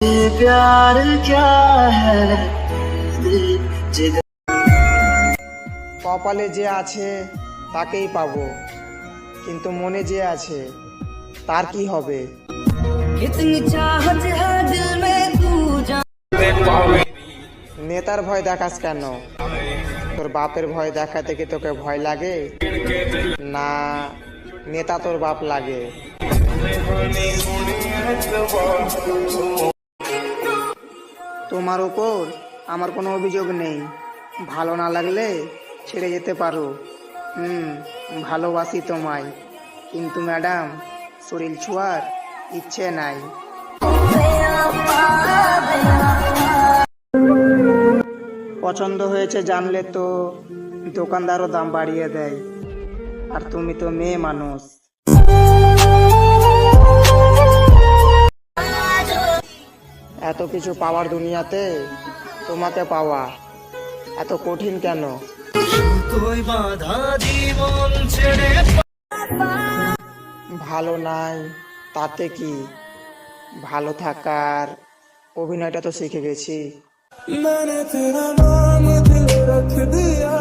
प्यार क्या है কপালে যে আছে তাকেই পাবো, কিন্তু মনে যে আছে তার কি হবে? कितनी चाहत है दिल में तू जान। নেতার ভয় দেখাস কেন? তোর বাপের ভয় দেখাতে কি তোকে ভয় লাগে, না নেতা তোর বাপ লাগে? তোমার উপর আমার কোনো অভিযোগ নেই, ভালো না লাগলে ছেড়ে যেতে পারো। ভালোবাসি তোমায়, কিন্তু ম্যাডাম শরীর ছোঁয়ার ইচ্ছে নাই। পছন্দ হয়েছে জানলে তো দোকানদারও দাম বাড়িয়ে দেয়, আর তুমি তো মেয়ে মানুষ। এত কিছু পাওয়ার দুনিয়াতে তোমাকে পাওয়া এত কঠিন কেন? ভালো নাই তাতে কি, ভালো থাকার অভিনয়টা তো শিখে গেছি। मैंने तेरा नाम दिल रख दिया।